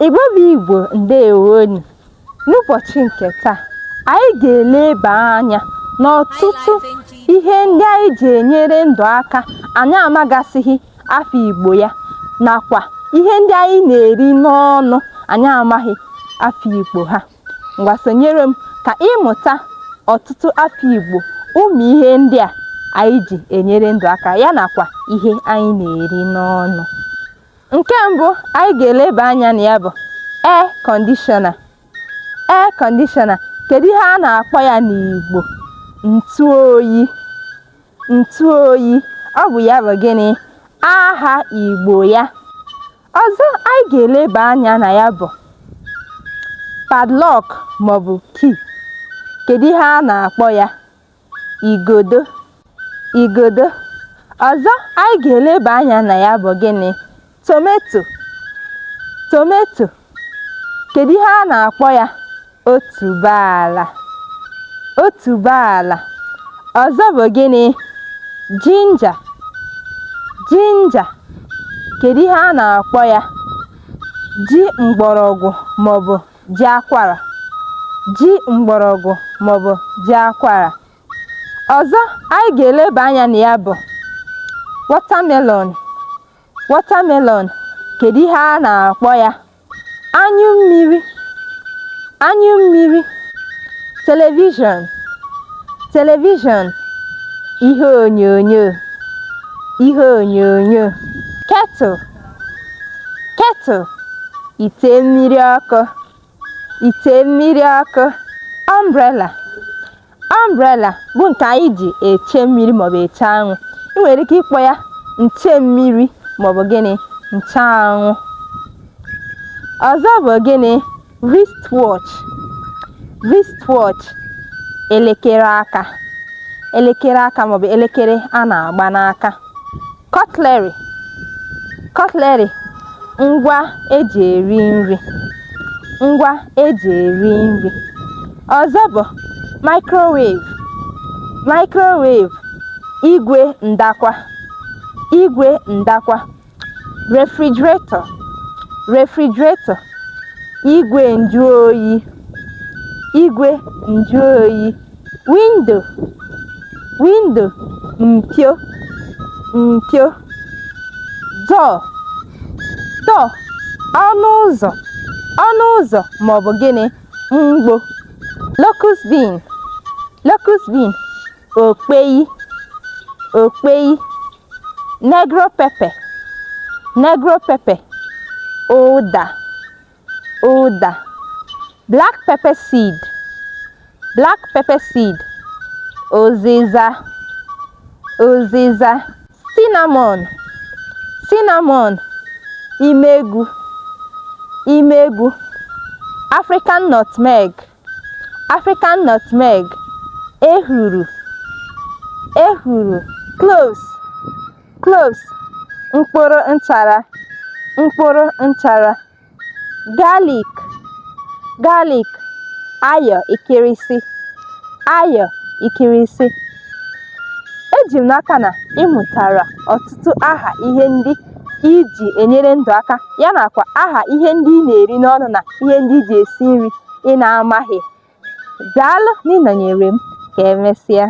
Igbo bụ Igbo, ndewonu. N'ụbọchị nke taa, anyị ga-eleba anya n'ọtụtụ ihe ndị anyị ji enyere ndụ aka anyị amagasịghị afọ Igbo ya, nakwa ihe ndị anyị na-eri n'ọnụ anyị amaghị afọ Igbo ha. Ngwa sonyere m ka ịmụta ọtụtụ afọ Igbo, ụmụ ihe ndị a anyị ji enyere ndụ aka ya nakwa ihe anyị na-eri n'ọnụ. Nke mbụ anyị ga-eleba anya na ya bụ air conditioner. Air conditioner, kedu ihe a na-akpọ ya n'Igbo? Ntụ oyi. Ntụ oyi, ọ bụ ya bụ gịnị? Aha Igbo ya. Ọzọ anyị ga-eleba anya na ya bụ padlock maọbụ key. Kedu ihe a na-akpọ ya? Igodo. Igodo. Ọzọ anyị ga-eleba anya na ya bụ gịnị? Tomato. Tomato, kedu ihe a na-akpọ ya? Otuboala. Otuboala. Ọzọ bụ gịnị? Ginger. Ginger, kedu ihe a na-akpọ ya? Ji mgbọrọgwụ maọbụ ji akwara. Ji mgbọrọgwụ maọbụ ji akwara. Ọzọ anyị ga-eleba anya na ya bụ watermelon. Watermelon, kedu ihe a na-akpọ ya? Anyụ mmiri. Anyụ mmiri. Television. Television, ihe onyonyo. Ihe onyonyo. Kettle. Kettle, ite mmiri ọkụ. Ite mmiri ọkụ. Umbrella. Umbrella bụ nke anyị ji eche mmiri maọbụ eche anwụ. Ị nwere ike ịkpọ ya nche mmiri maọbụ gịnị? Ncheanwụ. Ọzọ bụ gịnị? Wristwatch. Wristwatch, elekere aka. Elekere aka maọbụ elekere a na-agba n'aka. Cutlery. Cutlery, ngwa eji eri nri. Ngwa eji eri nri. Ọzọ bụ microwave. Microwave, igwe ndakwa. Igwe ndakwa. Refrigerator. Refrigerator, igwe nju oyi. Igwe nju oyi. Window. Window, mpio. Mpio. Door. Door, ọnụ ụzọ. Ọnụ ụzọ maọbụ gịnị? Mgbo. Locust bean. Locust bean, okpeyi. Okpeyi. Negro pepper. Negro pepper, ụda. Ụda. Black pepper seed. Black pepper seed, ụzịza. Ụzịza. Cinnamon. Cinnamon, imegwu. Imegwu. African nutmeg. African nutmeg, ehuru. Ehuru. Cloves. Cloves, mkpụrụ nchara. Mkpụrụ nchara. Garlic. Garlic, ayọ ikirisi. Ayọ ikirisi. Eji m n'aka na ị mụtara ọtụtụ aha ihe ndị iji enyere ndụ aka ya nakwa aha ihe ndị ị na-eri n'ọnụ na ihe ndị iji esi nri ị na-amaghị. Daalụ na ị nọnyere m. Ka emesịa.